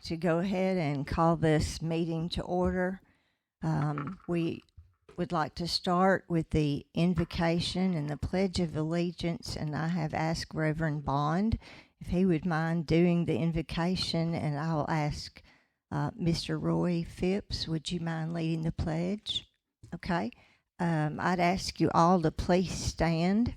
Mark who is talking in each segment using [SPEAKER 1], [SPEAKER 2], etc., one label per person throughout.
[SPEAKER 1] to go ahead and call this meeting to order. We would like to start with the invocation and the Pledge of Allegiance, and I have asked Reverend Bond if he would mind doing the invocation, and I'll ask Mr. Roy Phipps, would you mind leading the pledge? Okay. I'd ask you all to please stand.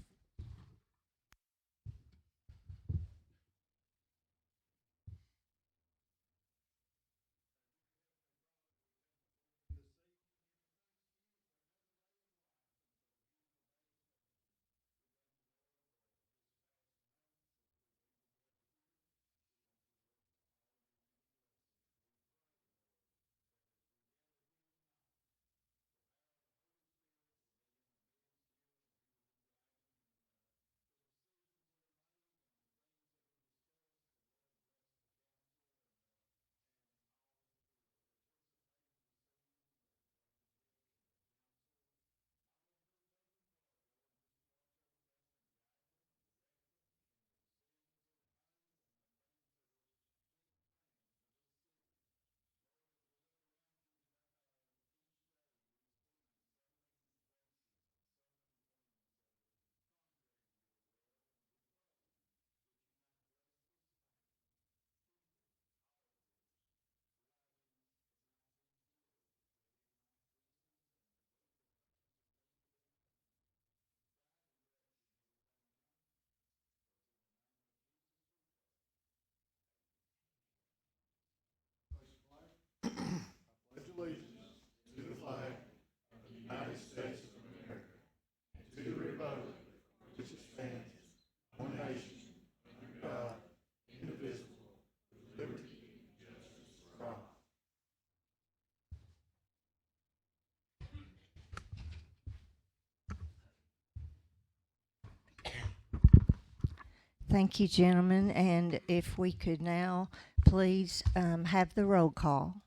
[SPEAKER 1] Thank you, gentlemen, and if we could now please have the roll call.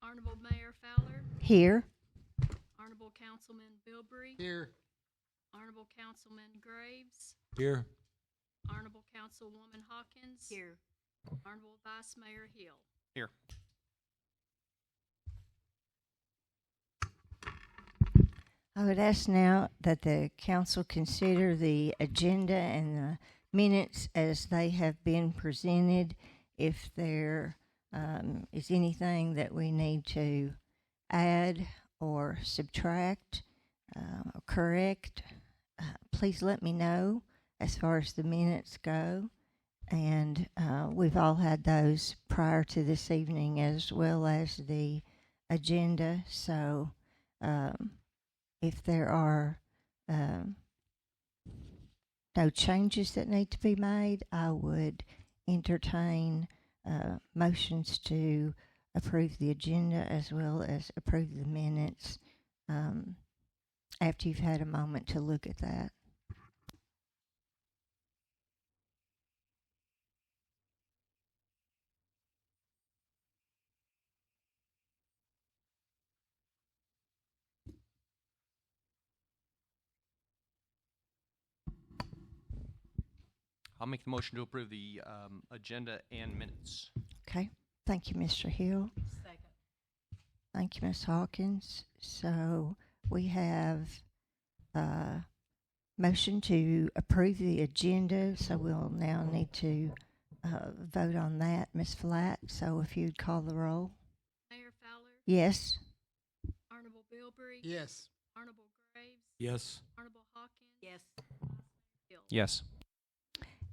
[SPEAKER 2] Honorable Mayor Fowler.
[SPEAKER 1] Here.
[SPEAKER 2] Honorable Councilman Bilbrey.
[SPEAKER 3] Here.
[SPEAKER 2] Honorable Councilman Graves.
[SPEAKER 3] Here.
[SPEAKER 2] Honorable Councilwoman Hawkins.
[SPEAKER 4] Here.
[SPEAKER 2] Honorable Vice Mayor Hill.
[SPEAKER 3] Here.
[SPEAKER 1] I would ask now that the council consider the agenda and the minutes as they have been presented. If there is anything that we need to add or subtract or correct, please let me know as far as the minutes go. And we've all had those prior to this evening as well as the agenda. So if there are no changes that need to be made, I would entertain motions to approve the agenda as well as approve the minutes after you've had a moment to look at that.
[SPEAKER 3] I'll make the motion to approve the agenda and minutes.
[SPEAKER 1] Okay. Thank you, Mr. Hill.
[SPEAKER 4] Second.
[SPEAKER 1] Thank you, Ms. Hawkins. So we have a motion to approve the agenda, so we'll now need to vote on that, Ms. Flatt. So if you'd call the roll.
[SPEAKER 2] Mayor Fowler.
[SPEAKER 1] Yes.
[SPEAKER 2] Honorable Bilbrey.
[SPEAKER 3] Yes.
[SPEAKER 2] Honorable Graves.
[SPEAKER 3] Yes.
[SPEAKER 2] Honorable Hawkins.
[SPEAKER 4] Yes.
[SPEAKER 2] Hill.
[SPEAKER 3] Yes.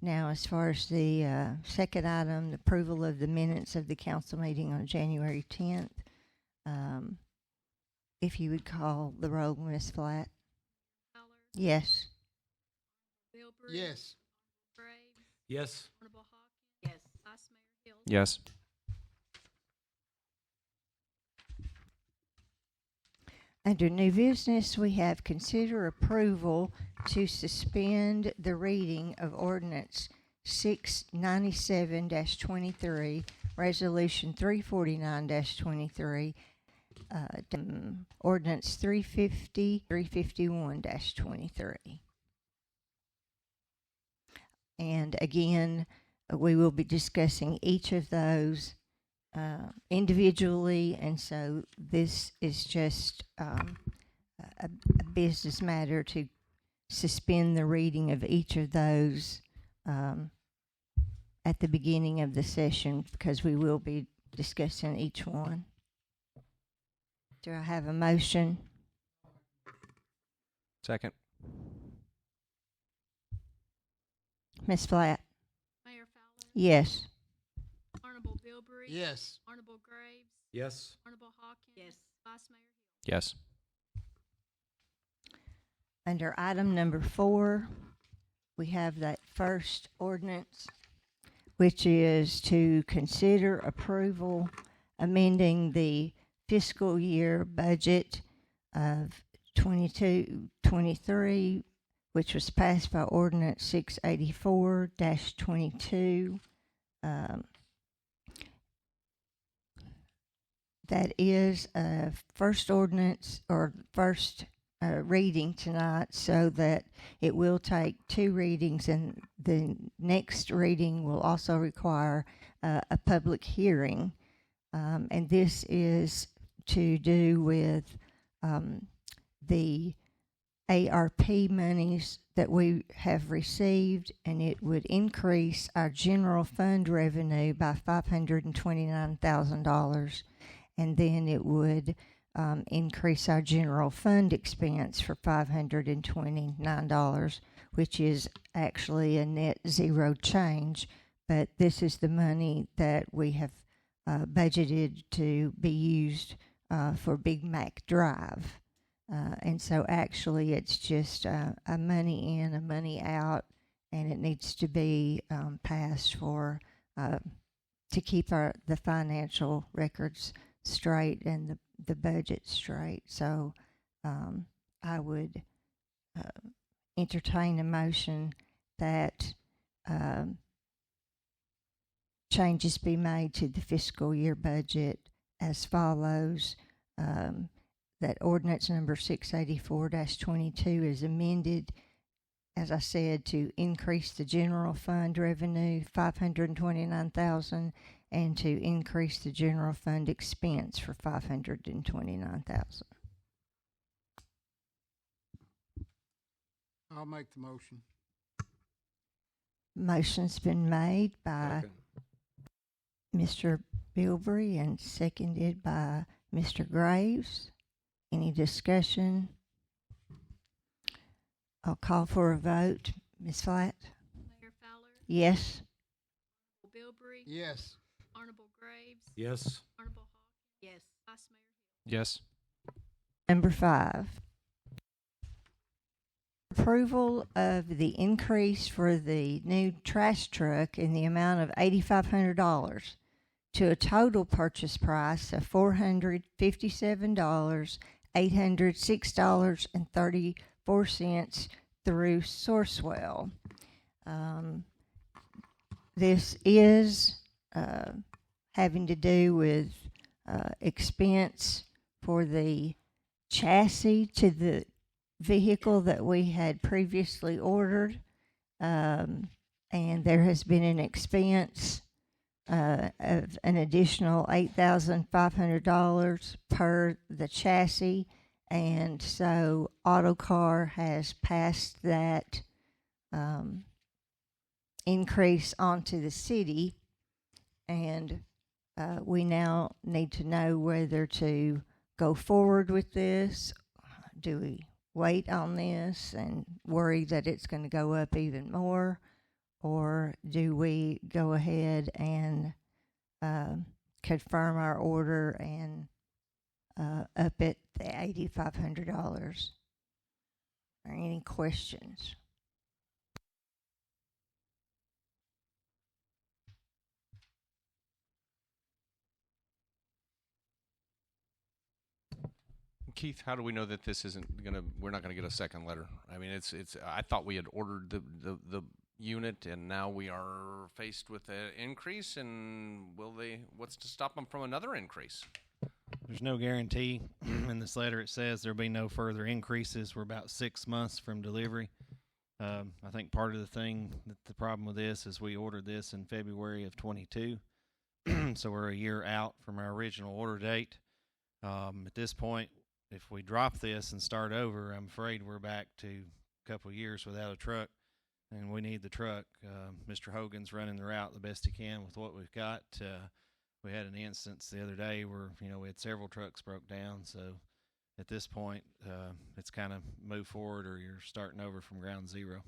[SPEAKER 1] Now, as far as the second item, the approval of the minutes of the council meeting on January 10th, if you would call the roll, Ms. Flatt.
[SPEAKER 2] Fowler.
[SPEAKER 1] Yes.
[SPEAKER 2] Bilbrey.
[SPEAKER 3] Yes.
[SPEAKER 2] Graves.
[SPEAKER 3] Yes.
[SPEAKER 2] Honorable Hawkins.
[SPEAKER 4] Yes.
[SPEAKER 2] Vice Mayor Hill.
[SPEAKER 3] Yes.
[SPEAKER 1] Under new business, we have consider approval to suspend the reading of Ordinance 697-23, Resolution 349-23, Ordinance 351-23. And again, we will be discussing each of those individually, and so this is just a business matter to suspend the reading of each of those at the beginning of the session, because we will be discussing each one. Do I have a motion?
[SPEAKER 3] Second.
[SPEAKER 1] Ms. Flatt?
[SPEAKER 2] Mayor Fowler,
[SPEAKER 1] Yes.
[SPEAKER 2] Honorable Bilberry,
[SPEAKER 4] Yes.
[SPEAKER 2] Honorable Graves,
[SPEAKER 4] Yes.
[SPEAKER 2] Honorable Hawkins,
[SPEAKER 5] Yes.
[SPEAKER 2] Vice Mayor Hill.
[SPEAKER 3] Yes.
[SPEAKER 1] Under item number 4, we have that first ordinance, which is to consider approval amending the fiscal year budget of 22-23, which was passed by ordinance 684-22. That is a first ordinance or first reading tonight, so that it will take 2 readings, and the next reading will also require a public hearing. And this is to do with the ARP monies that we have received, and it would increase our general fund revenue by $529,000, and then it would increase our general fund expense for $529, which is actually a net zero change. But this is the money that we have budgeted to be used for Big Mac Drive. And so actually it's just a money in, a money out, and it needs to be passed for to keep the financial records straight and the budget straight. So I would entertain a motion that changes be made to the fiscal year budget as follows. That ordinance number 684-22 is amended, as I said, to increase the general fund revenue $529,000 and to increase the general fund expense for $529,000.
[SPEAKER 4] I'll make the motion.
[SPEAKER 1] Motion's been made by
[SPEAKER 4] Second.
[SPEAKER 1] Mr. Bilberry and seconded by Mr. Graves. Any discussion? I'll call for a vote. Ms. Flatt?
[SPEAKER 2] Mayor Fowler,
[SPEAKER 1] Yes.
[SPEAKER 2] Honorable Bilberry,
[SPEAKER 4] Yes.
[SPEAKER 2] Honorable Graves,
[SPEAKER 4] Yes.
[SPEAKER 2] Honorable Hawkins,
[SPEAKER 5] Yes.
[SPEAKER 2] Vice Mayor Hill.
[SPEAKER 3] Yes.
[SPEAKER 1] Number 5. Approval of the increase for the new trash truck in the amount of $8,500 to a total purchase price of $457, $806.34 through Sourcewell. This is having to do with expense for the chassis to the vehicle that we had previously ordered, and there has been an expense of an additional $8,500 per the chassis, and so Autocar has passed that increase onto the city, and we now need to know whether to go forward with this. Do we wait on this and worry that it's going to go up even more, or do we go ahead and confirm our order and up it the $8,500? Are any questions?
[SPEAKER 3] Keith, how do we know that this isn't gonna? We're not gonna get a second letter. I mean, it's. I thought we had ordered the unit, and now we are faced with an increase. And will they? What's to stop them from another increase?
[SPEAKER 6] There's no guarantee. In this letter, it says there'll be no further increases. We're about 6 months from delivery. I think part of the problem with this is we ordered this in February of 22. So we're a year out from our original order date. At this point, if we drop this and start over, I'm afraid we're back to a couple of years without a truck, and we need the truck. Mr. Hogan's running the route the best he can with what we've got. We had an instance the other day where we had several trucks broke down. So at this point, it's kind of move forward or you're starting over from ground zero.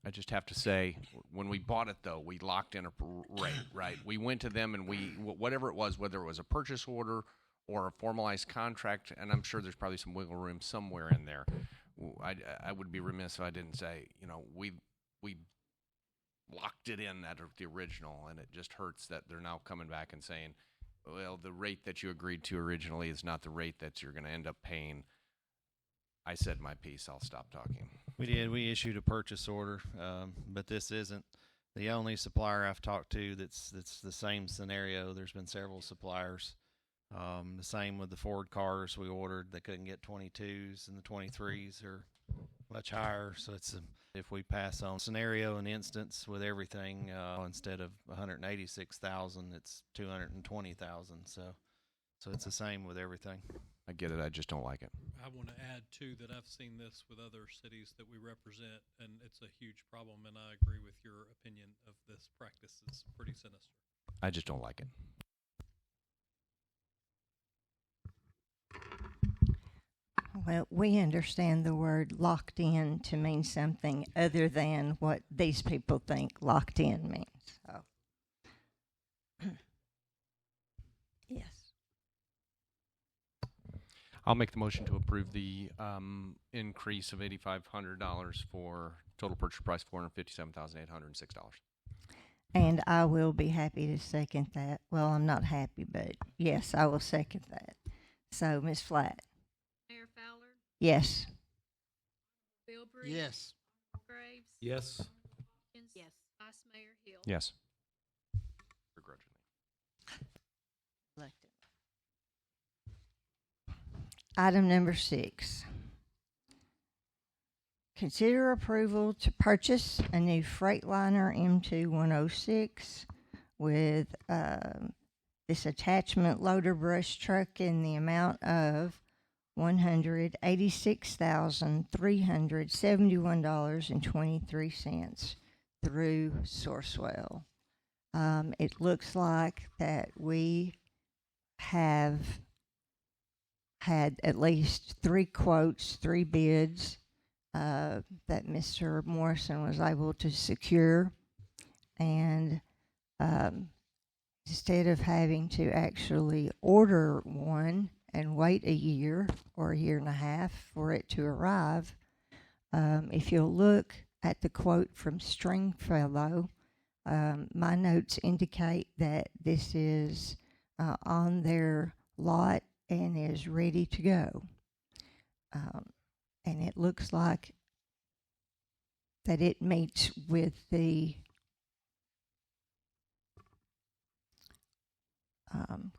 [SPEAKER 3] I just have to say, when we bought it, though, we locked in a rate, right? We went to them and whatever it was, whether it was a purchase order or a formalized contract, and I'm sure there's probably some wiggle room somewhere in there. I would be remiss if I didn't say, we locked it in at the original, and it just hurts that they're now coming back and saying, well, the rate that you agreed to originally is not the rate that you're going to end up paying. I said my piece. I'll stop talking.
[SPEAKER 6] We did. We issued a purchase order, but this isn't the only supplier I've talked to that's the same scenario. There's been several suppliers. The same with the Ford cars we ordered. They couldn't get 22s, and the 23s are much higher. So if we pass on scenario and instance with everything, instead of 186,000, it's 220,000. So it's the same with everything.
[SPEAKER 3] I get it. I just don't like it.
[SPEAKER 4] I want to add, too, that I've seen this with other cities that we represent, and it's a huge problem, and I agree with your opinion of this practice. It's pretty sinister.
[SPEAKER 3] I just don't like it.
[SPEAKER 1] Well, we understand the word locked in to mean something other than what these people think locked in means. So, yes.
[SPEAKER 3] I'll make the motion to approve the increase of $8,500 for total purchase price $457,806.
[SPEAKER 1] And I will be happy to second that. Well, I'm not happy, but yes, I will second that. So, Ms. Flatt.
[SPEAKER 2] Mayor Fowler,
[SPEAKER 1] Yes.
[SPEAKER 2] Bill Briggs.
[SPEAKER 5] Yes.
[SPEAKER 2] Graves.
[SPEAKER 5] Yes.
[SPEAKER 2] Hawkins. Yes. Vice Mayor Hill.
[SPEAKER 3] Yes. Begrudgingly.
[SPEAKER 1] Item number 6. Consider approval to purchase a new Freightliner M2-106 with this attachment loader brush truck in the amount of $186,371.23 through Sourcewell. It looks like that we have had at least 3 quotes, 3 bids that Mr. Morrison was able to secure. And instead of having to actually order one and wait a year or a year and a half for it to arrive, if you'll look at the quote from Stringfellow, my notes indicate that this is on their lot and is ready to go. And it looks like that it meets with the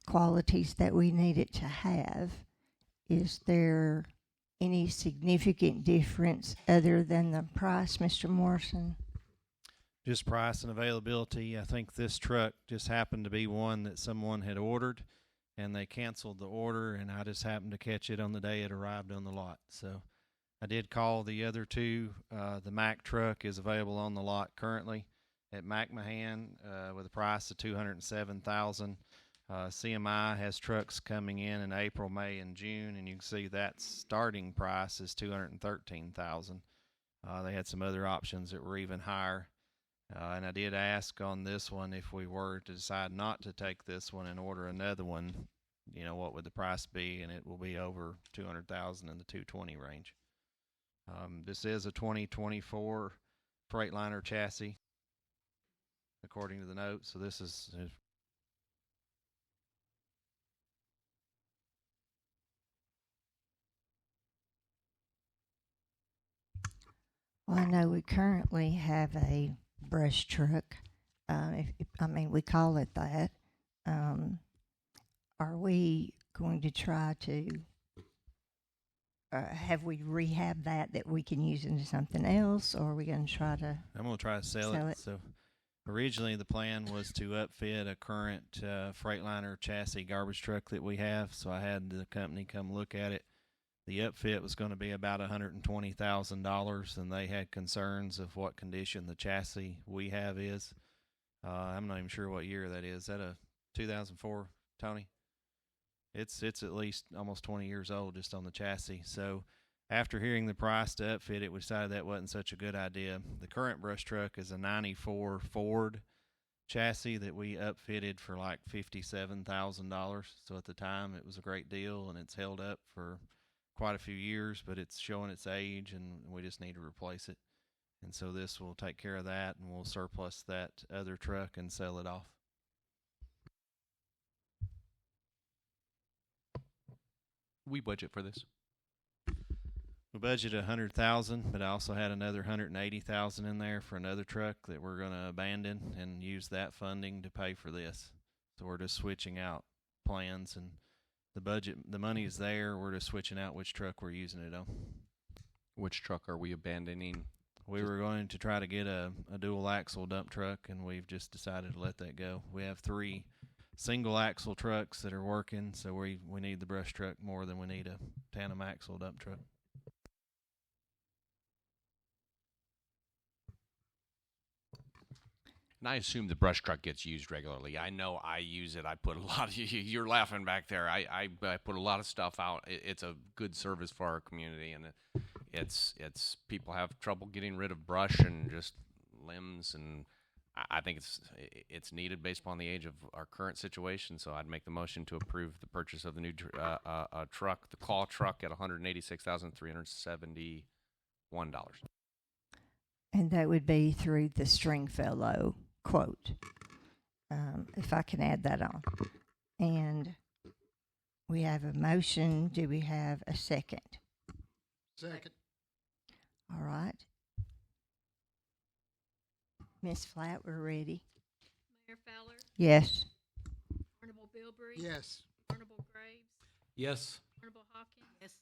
[SPEAKER 1] qualities that we need it to have. Is there any significant difference other than the price, Mr. Morrison?
[SPEAKER 6] Just price and availability. I think this truck just happened to be one that someone had ordered, and they canceled the order, and I just happened to catch it on the day it arrived on the lot. So I did call the other 2. The Mack truck is available on the lot currently at McMahon with a price of $207,000. CMI has trucks coming in April, May, and June, and you can see that starting price is $213,000. They had some other options that were even higher. And I did ask on this one, if we were to decide not to take this one and order another one, what would the price be? And it will be over $200,000 in the $220,000 range. This is a 2024 Freightliner chassis, according to the notes. So this is
[SPEAKER 1] Well, I know we currently have a brush truck. We call it that. Are we going to try to, have we rehabbed that we can use into something else, or are we going to try to?
[SPEAKER 6] I'm gonna try to sell
[SPEAKER 1] Sell
[SPEAKER 6] it.
[SPEAKER 1] it.
[SPEAKER 6] So originally the plan was to upfit a current Freightliner chassis garbage truck that we have. So I had the company come look at it. The upfit was going to be about $120,000, and they had concerns of what condition the chassis we have is. I'm not even sure what year that is. Is that a 2004, Tony? It's at least almost 20 years old just on the chassis. So after hearing the price to upfit it, we decided that wasn't such a good idea. The current brush truck is a 94 Ford chassis that we upfitted for like $57,000. So at the time it was a great deal, and it's held up for quite a few years, but it's showing its age, and we just need to replace it. And so this will take care of that, and we'll surplus that other truck and sell it off.
[SPEAKER 3] We budget for this.
[SPEAKER 6] We budgeted $100,000, but I also had another $180,000 in there for another truck that we're going to abandon and use that funding to pay for this. So we're just switching out plans, and the money is there. We're just switching out which truck we're using it on.
[SPEAKER 3] Which truck are we abandoning?
[SPEAKER 6] We were going to try to get a dual axle dump truck, and we've just decided to let that go. We have 3 single axle trucks that are working, so we need the brush truck more than we need a tandem axle dump truck.
[SPEAKER 3] And I assume the brush truck gets used regularly. I know I use it. I put a lot of, you're laughing back there. I put a lot of stuff out. It's a good service for our community, and it's people have trouble getting rid of brush and just limbs, and I think it's needed based upon the age of our current situation. So I'd make the motion to approve the purchase of the new truck, the claw truck, at $186,371.
[SPEAKER 1] And that would be through the Stringfellow quote, if I can add that on. And we have a motion. Do we have a second?
[SPEAKER 5] Second.
[SPEAKER 1] All right. Miss Flat, we're ready.
[SPEAKER 2] Mayor Fowler,
[SPEAKER 1] Yes.
[SPEAKER 2] Honorable Bilbrey.
[SPEAKER 5] Yes.
[SPEAKER 2] Honorable Graves,
[SPEAKER 7] Yes.
[SPEAKER 2] Honorable Hawkins. Yes.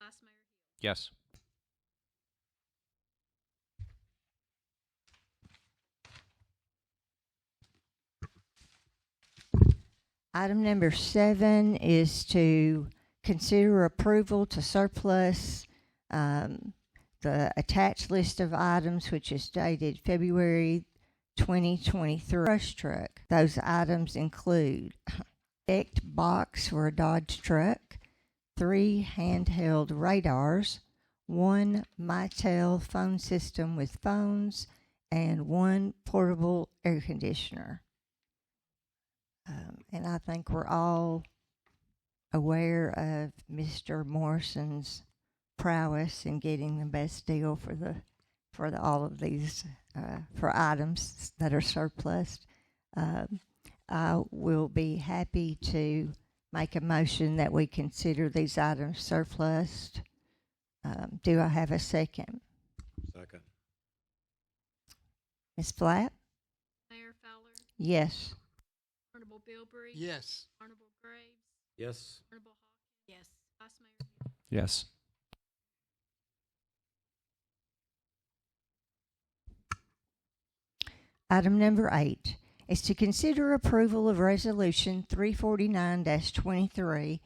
[SPEAKER 2] Vice Mayor Hill.
[SPEAKER 3] Yes.
[SPEAKER 1] Item number 7 is to consider approval to surplus the attached list of items, which is dated February 2023. Brush truck. Those items include decked box for a Dodge truck, 3 handheld radars, 1 Mitel phone system with phones, and 1 portable air conditioner. And I think we're all aware of Mr. Morrison's prowess in getting the best deal for all of these for items that are surplus. I will be happy to make a motion that we consider these items surplus. Do I have a second?
[SPEAKER 7] Second.
[SPEAKER 1] Ms. Flatt?
[SPEAKER 2] Mayor Fowler,
[SPEAKER 1] Yes.
[SPEAKER 2] Honorable Bilbrey.
[SPEAKER 5] Yes.
[SPEAKER 2] Honorable Graves,
[SPEAKER 7] Yes.
[SPEAKER 2] Honorable Hawkins. Yes. Vice Mayor Hill.
[SPEAKER 3] Yes.
[SPEAKER 1] Item number 8 is to consider approval of Resolution 349-23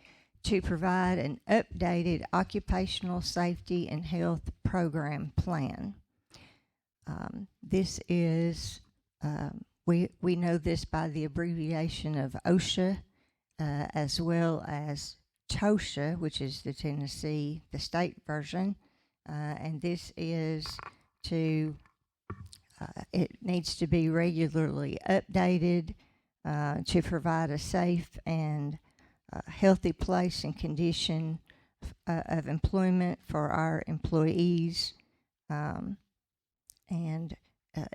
[SPEAKER 1] to provide an updated occupational safety and health program plan. This is, we know this by the abbreviation of OSHA, as well as TOSHA, which is the state version, and this is to it needs to be regularly updated to provide a safe and healthy place and condition of employment for our employees. And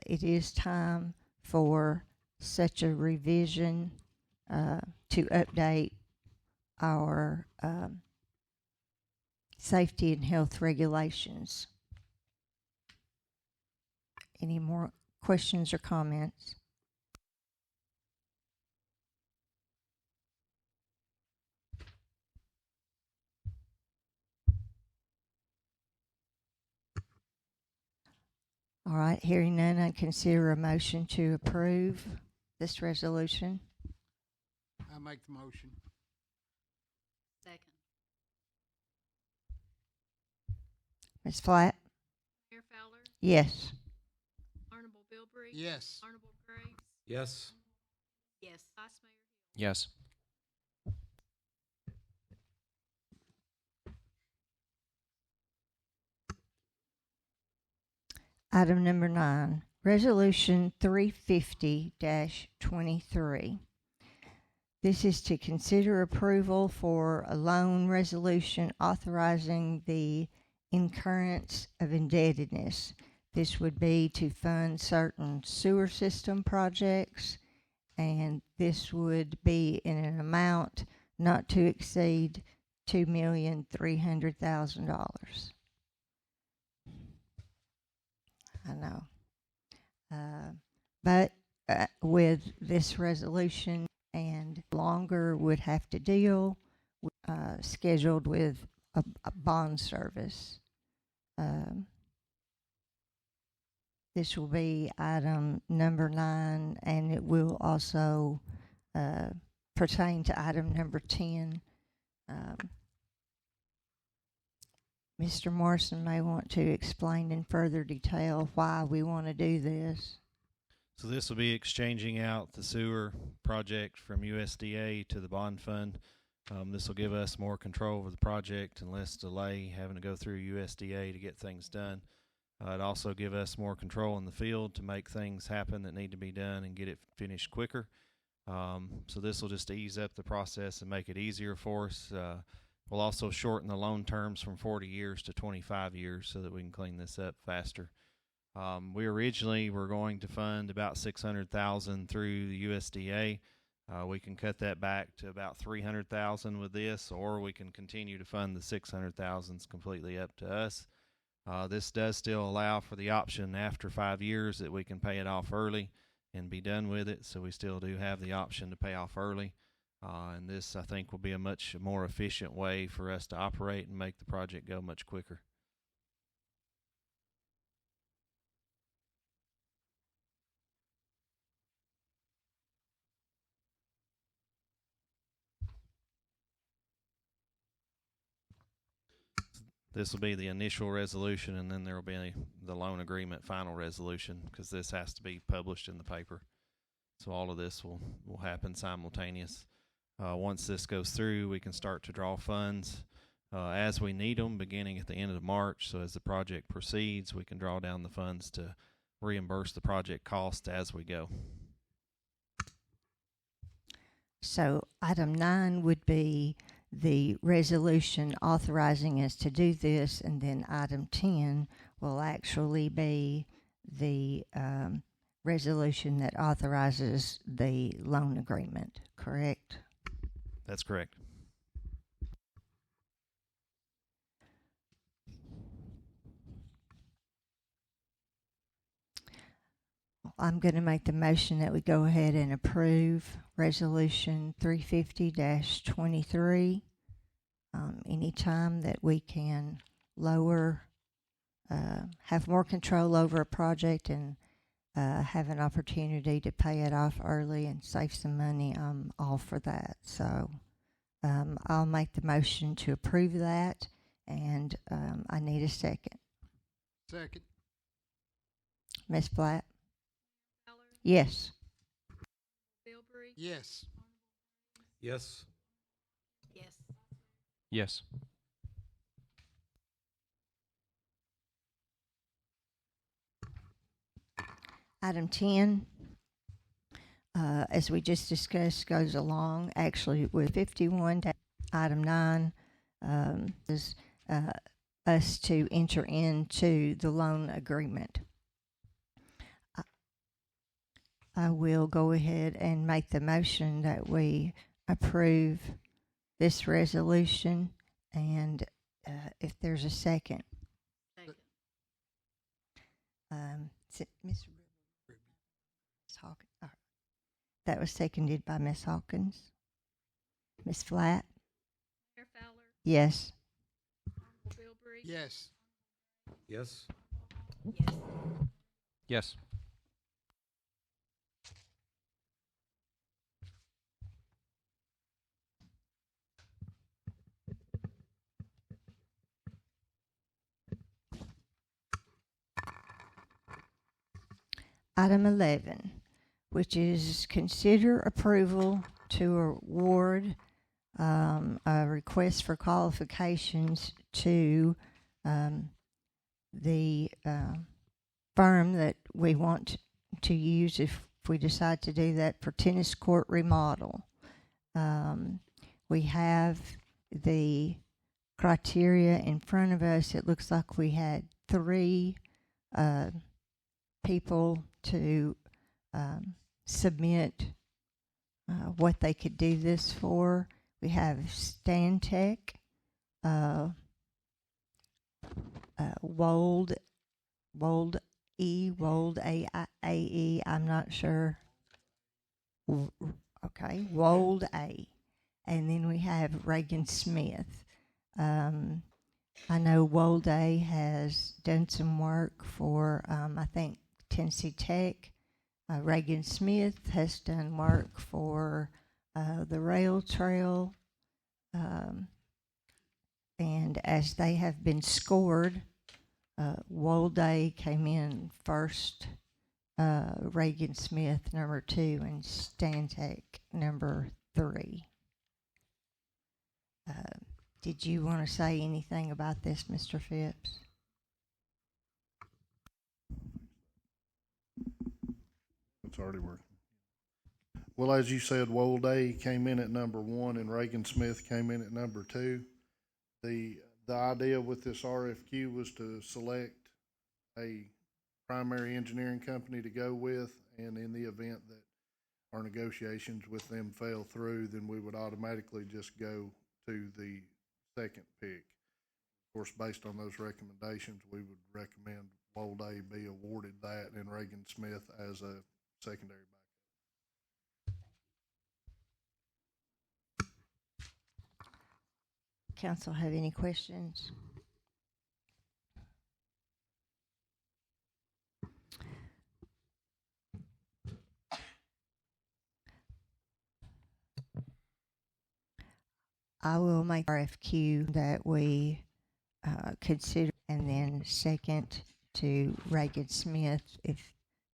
[SPEAKER 1] it is time for such a revision to update our safety and health regulations. Any more questions or comments? All right, hearing none, I consider a motion to approve this resolution.
[SPEAKER 5] I make the motion.
[SPEAKER 2] Second.
[SPEAKER 1] Ms. Flatt?
[SPEAKER 2] Mayor Fowler,
[SPEAKER 1] Yes.
[SPEAKER 2] Honorable Bilbray.
[SPEAKER 5] Yes.
[SPEAKER 2] Honorable Graves.
[SPEAKER 7] Yes.
[SPEAKER 2] Yes. Vice Mayor Hill.
[SPEAKER 3] Yes.
[SPEAKER 1] Item number 9, Resolution 350-23. This is to consider approval for a loan resolution authorizing the incurrence of indebtedness. This would be to fund certain sewer system projects, and this would be in an amount not to exceed $2,300,000. I know. But with this resolution and longer would have to deal scheduled with a bond service. This will be item number 9, and it will also pertain to item number 10. Mr. Morrison may want to explain in further detail why we want to do this.
[SPEAKER 6] So this will be exchanging out the sewer project from USDA to the bond fund. This will give us more control over the project and less delay having to go through USDA to get things done. It'd also give us more control in the field to make things happen that need to be done and get it finished quicker. So this will just ease up the process and make it easier for us. We'll also shorten the loan terms from 40 years to 25 years so that we can clean this up faster. We originally were going to fund about $600,000 through the USDA. We can cut that back to about $300,000 with this, or we can continue to fund the $600,000. It's completely up to us. This does still allow for the option after 5 years that we can pay it off early and be done with it. So we still do have the option to pay off early. And this, I think, will be a much more efficient way for us to operate and make the project go much quicker. This will be the initial resolution, and then there will be the loan agreement final resolution, because this has to be published in the paper. So all of this will happen simultaneous. Once this goes through, we can start to draw funds as we need them, beginning at the end of March. So as the project proceeds, we can draw down the funds to reimburse the project cost as we go.
[SPEAKER 1] So item 9 would be the resolution authorizing us to do this, and then item 10 will actually be the resolution that authorizes the loan agreement, correct?
[SPEAKER 6] That's correct.
[SPEAKER 1] I'm going to make the motion that we go ahead and approve Resolution 350-23. Anytime that we can lower, have more control over a project and have an opportunity to pay it off early and save some money, I'm all for that. So I'll make the motion to approve that, and I need a second.
[SPEAKER 5] Second.
[SPEAKER 1] Ms. Blatt?
[SPEAKER 2] Fowler,
[SPEAKER 1] Yes.
[SPEAKER 2] Bilbray.
[SPEAKER 5] Yes.
[SPEAKER 7] Yes.
[SPEAKER 2] Yes.
[SPEAKER 3] Yes.
[SPEAKER 1] Item 10, as we just discussed, goes along actually with 51. Item 9 is us to enter into the loan agreement. I will go ahead and make the motion that we approve this resolution, and if there's a second.
[SPEAKER 2] Second.
[SPEAKER 1] Ms. Hawkins. That was seconded by Ms. Hawkins. Ms. Flatt?
[SPEAKER 2] Mayor Fowler,
[SPEAKER 1] Yes.
[SPEAKER 2] Honorable Bilbray.
[SPEAKER 5] Yes.
[SPEAKER 7] Yes.
[SPEAKER 2] Yes.
[SPEAKER 3] Yes.
[SPEAKER 1] Item 11, which is consider approval to award a request for qualifications to the firm that we want to use if we decide to do that for tennis court remodel. We have the criteria in front of us. It looks like we had 3 people to submit what they could do this for. We have Stantec, Wold AE, I'm not sure. Okay, Wold A. And then we have Reagan Smith. I know Wold A has done some work for, I think, Tennessee Tech. Reagan Smith has done work for the rail trail. And as they have been scored, Wold A came in first, Reagan Smith number 2, and Stantec number 3. Did you want to say anything about this, Mr. Phipps?
[SPEAKER 8] It's already working. Well, as you said, Wold A came in at number 1 and Reagan Smith came in at number 2. The idea with this RFQ was to select a primary engineering company to go with, and in the event that our negotiations with them fell through, then we would automatically just go to the second pick. Of course, based on those recommendations, we would recommend Wold A be awarded that and Reagan Smith as a secondary backup.
[SPEAKER 1] Council have any questions? I will make RFQ that we consider, and then second to Reagan Smith if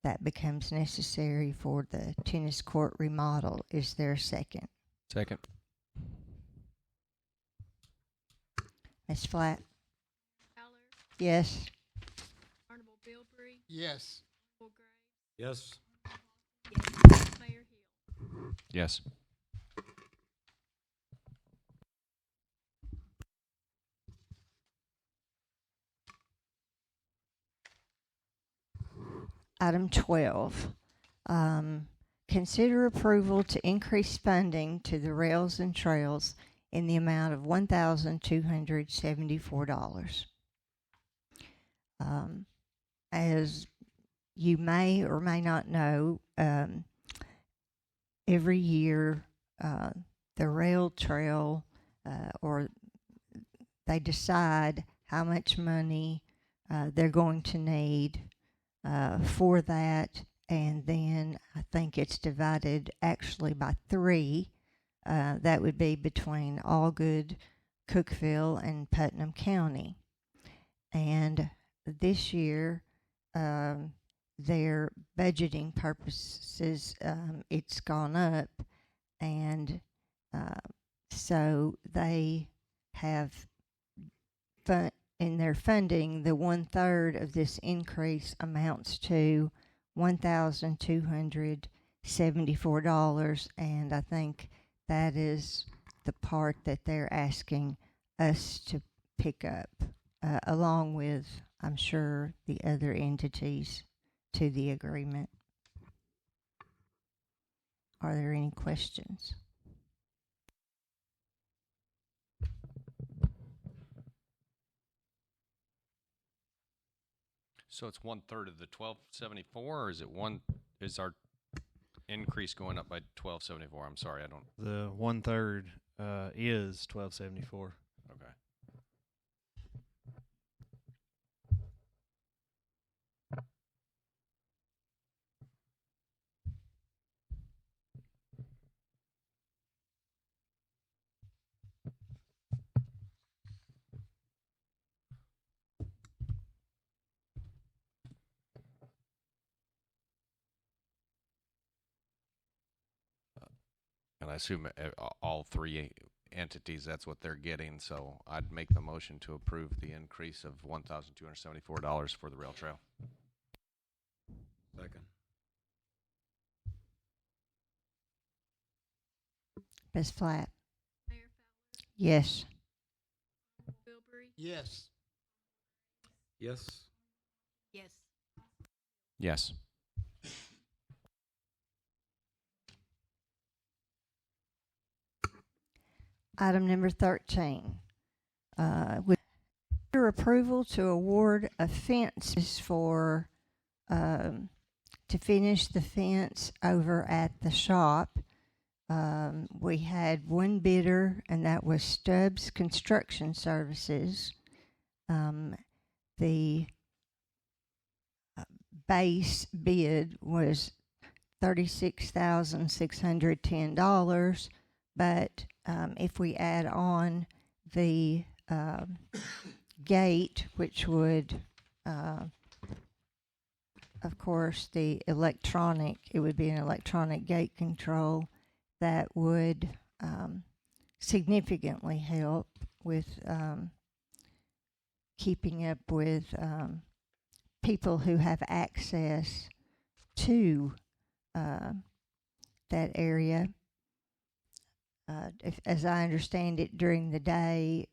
[SPEAKER 1] that becomes necessary for the tennis court remodel. Is there a second?
[SPEAKER 3] Second.
[SPEAKER 1] Ms. Flatt?
[SPEAKER 2] Fowler,
[SPEAKER 1] Yes.
[SPEAKER 2] Honorable Bilbrey,
[SPEAKER 5] Yes.
[SPEAKER 2] Honorable Gray,
[SPEAKER 7] Yes.
[SPEAKER 2] yes, Mayor Hill.
[SPEAKER 3] Yes.
[SPEAKER 1] Item 12, consider approval to increase funding to the rails and trails in the amount of $1,274. As you may or may not know, every year the rail trail or they decide how much money they're going to need for that, and then I think it's divided actually by 3. That would be between Allgood, Cookeville, and Putnam County. And this year, their budgeting purposes, it's gone up, and so they have in their funding, the 1/3 of this increase amounts to $1,274, and I think that is the part that they're asking us to pick up, along with, I'm sure, the other entities to the agreement. Are there any questions?
[SPEAKER 3] So it's 1/3 of the 1274, or is it is our increase going up by 1274? I'm sorry, I don't.
[SPEAKER 6] The 1/3 is 1274.
[SPEAKER 3] Okay. I assume all three entities, that's what they're getting. So I'd make the motion to approve the increase of $1,274 for the rail trail.
[SPEAKER 7] Second.
[SPEAKER 1] Ms. Flatt?
[SPEAKER 2] Mayor Fowler,
[SPEAKER 1] Yes.
[SPEAKER 2] Bilbrey,
[SPEAKER 5] Yes.
[SPEAKER 7] Yes.
[SPEAKER 2] yes.
[SPEAKER 3] Yes.
[SPEAKER 1] Item number 13. With your approval to award a fence for, to finish the fence over at the shop. We had one bidder, and that was Stubbs Construction Services. The base bid was $36,610, but if we add on the gate, which would, of course, it would be an electronic gate control that would significantly help with keeping up with people who have access to that area. As I understand it, during the day,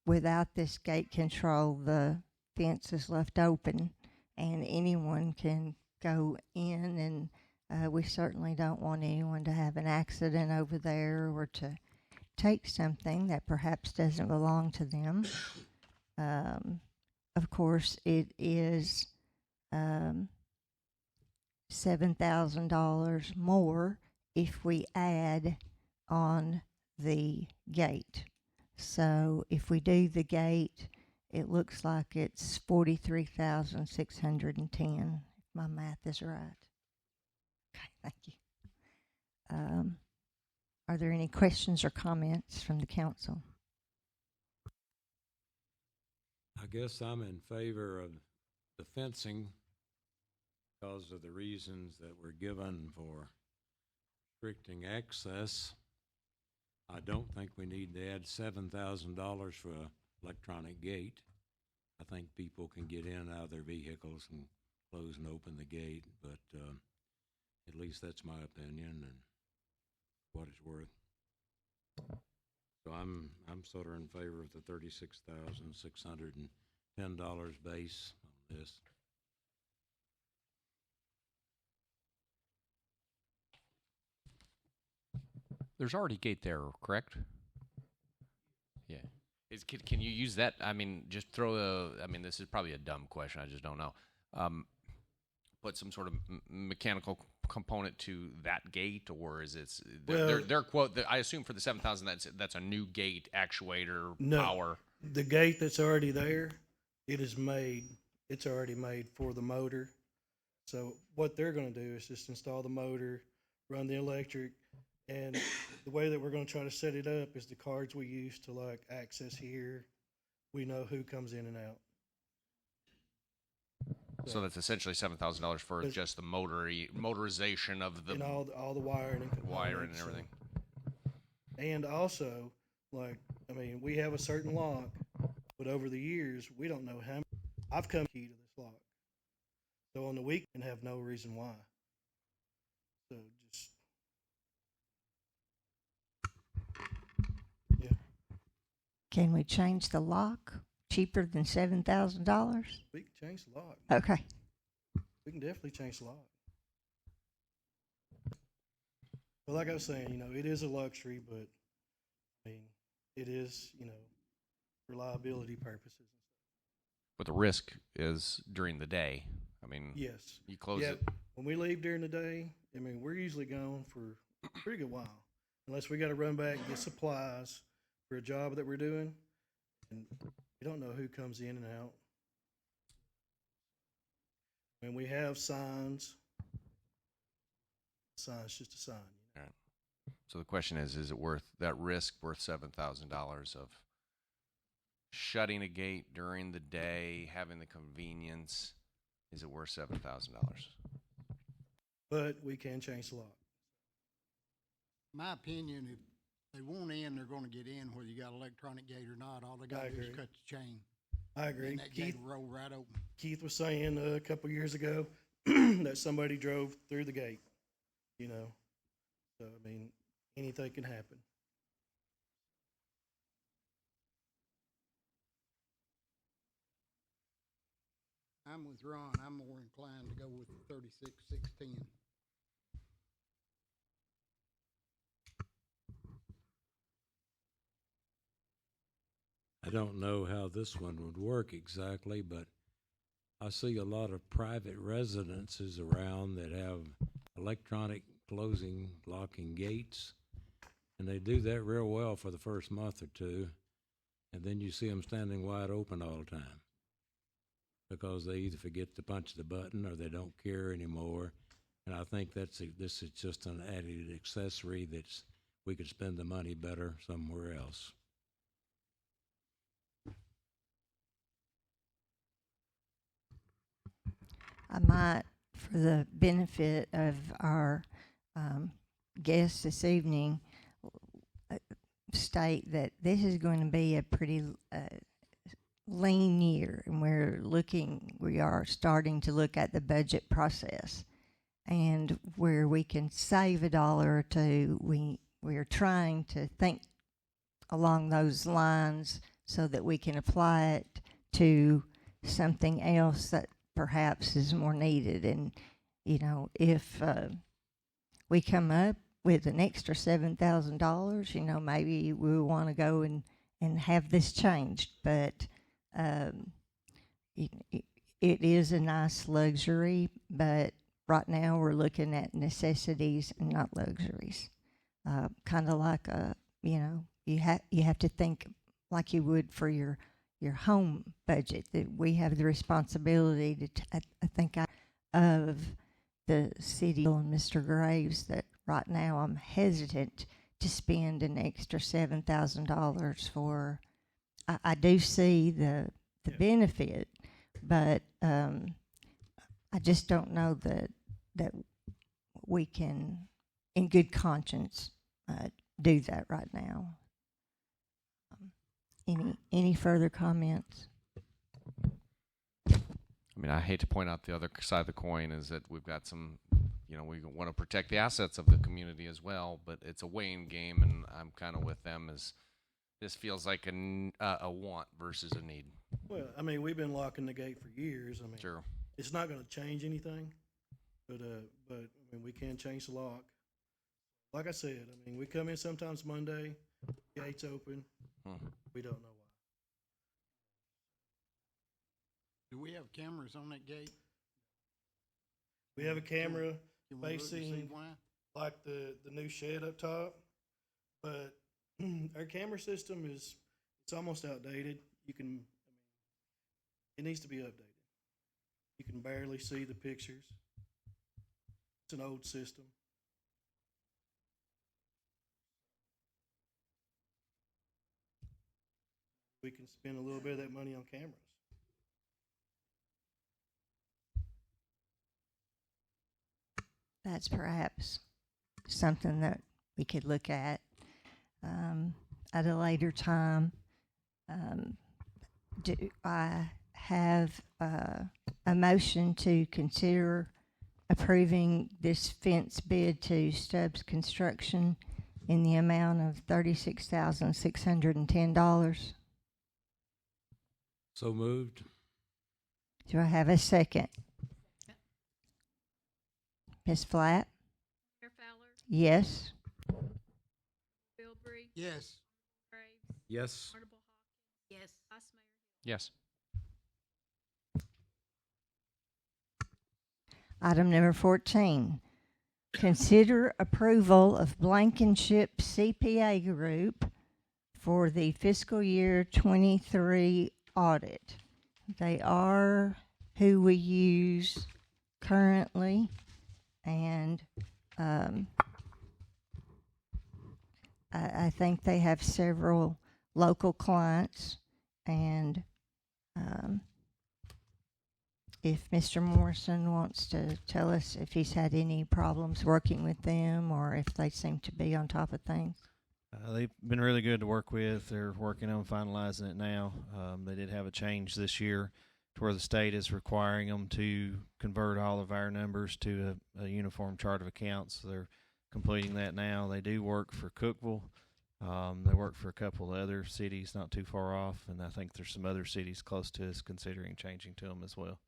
[SPEAKER 1] without this gate control, the fence is left open and anyone can go in, and we certainly don't want anyone to have an accident over there or to take something that perhaps doesn't belong to them. Of course, it is $7,000 more if we add on the gate. So if we do the gate, it looks like it's $43,610, if my math is right. Okay, thank you. Are there any questions or comments from the council?
[SPEAKER 7] I guess I'm in favor of the fencing because of the reasons that were given for restricting access. I don't think we need to add $7,000 for an electronic gate. I think people can get in and out of their vehicles and close and open the gate, but at least that's my opinion and what it's worth. So I'm sort of in favor of the $36,610 base on this.
[SPEAKER 3] There's already gate there, correct? Yeah. Can you use that? I mean, just this is probably a dumb question. I just don't know. Put some sort of mechanical component to that gate, or is it their quote? I assume for the 7,000, that's a new gate actuator power.
[SPEAKER 9] The gate that's already there, it's already made for the motor. So what they're going to do is just install the motor, run the electric, and the way that we're going to try to set it up is the cards we use to like access here. We know who comes in and out.
[SPEAKER 3] So that's essentially $7,000 for just the motorization of the
[SPEAKER 9] and all the wiring and
[SPEAKER 3] everything.
[SPEAKER 9] And also, we have a certain lock, but over the years, we don't know how many. I've come key to this lock. So on the weekend, have no reason why. So just, yeah.
[SPEAKER 1] Can we change the lock cheaper than $7,000?
[SPEAKER 9] We can change the lock.
[SPEAKER 1] Okay.
[SPEAKER 9] We can definitely change the lock. But like I was saying, it is a luxury, but it is, reliability purposes.
[SPEAKER 3] But the risk is during the day.
[SPEAKER 9] Yes.
[SPEAKER 3] You close it.
[SPEAKER 9] When we leave during the day, we're usually gone for a pretty good while, unless we got to run back and get supplies for a job that we're doing, and we don't know who comes in and out. When we have signs, just a sign.
[SPEAKER 3] All right. So the question is it worth that risk, worth $7,000 of shutting a gate during the day, having the convenience? Is it worth $7,000?
[SPEAKER 9] But we can change the lock.
[SPEAKER 5] My opinion, if they want in, they're gonna get in, whether you got electronic gate or not. All they gotta do is
[SPEAKER 9] agree.
[SPEAKER 5] cut the chain.
[SPEAKER 9] I agree.
[SPEAKER 5] And that gate will roll right open.
[SPEAKER 9] Keith was saying a couple years ago that somebody drove through the gate, you know. So, I mean, anything can happen.
[SPEAKER 5] I'm with Ron. I'm more inclined to go with 36-610.
[SPEAKER 7] I don't know how this one would work exactly, but I see a lot of private residences around that have electronic closing, locking gates, and they do that real well for the first month or two, and then you see them standing wide open all the time because they either forget to punch the button or they don't care anymore. And I think this is just an added accessory that's we could spend the money better somewhere else.
[SPEAKER 1] I might, for the benefit of our guests this evening, state that this is going to be a pretty lean year, and we are starting to look at the budget process, and where we can save $1 or $2, we are trying to think along those lines so that we can apply it to something else that perhaps is more needed. And, you know, if we come up with an extra $7,000, you know, maybe we want to go and have this changed. But it is a nice luxury, but right now we're looking at necessities and not luxuries. Kind of like you know, you have to think like you would for your home budget, that we have the responsibility to I think of the city and Mr. Graves, that right now I'm hesitant to spend an extra $7,000 for. I do see the benefit, but I just don't know that we can, in good conscience, do that right now. Any further comments?
[SPEAKER 3] I mean, I hate to point out the other side of the coin is that we've got some, you know, we want to protect the assets of the community as well, but it's a weighing game, and I'm kind of with them as this feels like a want versus a need.
[SPEAKER 9] Well, I mean, we've been locking the gate for years. I mean,
[SPEAKER 3] Sure.
[SPEAKER 9] it's not going to change anything, but I mean, we can change the lock. Like I said, I mean, we come in sometimes Monday, gates open. We don't know why.
[SPEAKER 5] Do we have cameras on that gate?
[SPEAKER 9] We have a camera
[SPEAKER 5] Can we look to see
[SPEAKER 9] facing
[SPEAKER 5] why?
[SPEAKER 9] like the new shed up top, but our camera system it's almost outdated. It needs to be updated. You can barely see the pictures. It's an old system. We can spend a little bit of that money on cameras.
[SPEAKER 1] That's perhaps something that we could look at a later time. Do I have a motion to consider approving this fence bid to Stubbs Construction in the amount of $36,610?
[SPEAKER 7] So moved.
[SPEAKER 1] Do I have a second? Ms. Flatt?
[SPEAKER 2] Mayor Fowler,
[SPEAKER 1] Yes.
[SPEAKER 2] Bilbrey,
[SPEAKER 5] Yes.
[SPEAKER 2] Graves,
[SPEAKER 7] Yes.
[SPEAKER 2] Honorable Hawkins, yes, Vice Mayor Hill.
[SPEAKER 3] Yes.
[SPEAKER 1] Item number 14, consider approval of Blankenship CPA Group for the fiscal year 23 audit. They are who we use currently, and I think they have several local clients, and if Mr. Morrison wants to tell us if he's had any problems working with them or if they seem to be on top of things.
[SPEAKER 6] They've been really good to work with. They're working on finalizing it now. They did have a change this year to where the state is requiring them to convert all of our numbers to a uniform chart of accounts. So they're completing that now. They do work for Cookeville. They work for a couple of other cities not too far off, and I think there's some other cities close to us considering changing to them as well.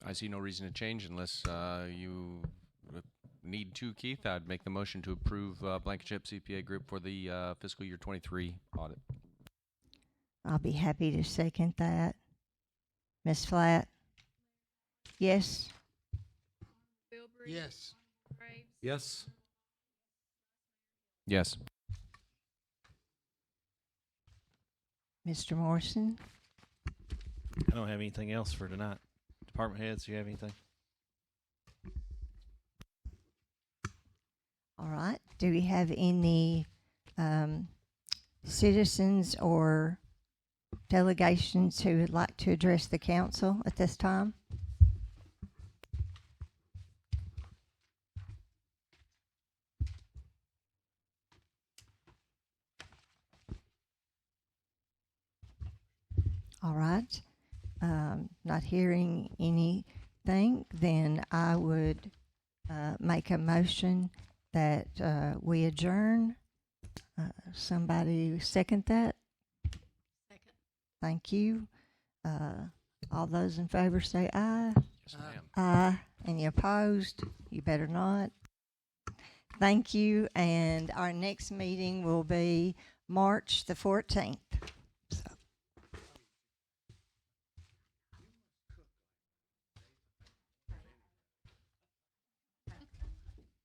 [SPEAKER 3] I see no reason to change unless you need to, Keith. I'd make the motion to approve Blankenship CPA Group for the fiscal year 23 audit.
[SPEAKER 1] I'll be happy to second that. Ms. Flatt? Yes?
[SPEAKER 2] Bilbrey?
[SPEAKER 5] Yes.
[SPEAKER 2] Graves?
[SPEAKER 7] Yes.
[SPEAKER 3] Yes.
[SPEAKER 1] Mr. Morrison?
[SPEAKER 6] I don't have anything else for tonight. Department heads, do you have anything?
[SPEAKER 1] All right. Do we have any citizens or delegations who would like to address the council at this time? All right. Not hearing anything, then I would make a motion that we adjourn. Somebody second that?
[SPEAKER 2] Second.
[SPEAKER 1] Thank you. All those in favor say aye.
[SPEAKER 3] Yes, ma'am.
[SPEAKER 1] Aye. Any opposed? You better not. Thank you. And our next meeting will be March the 14th.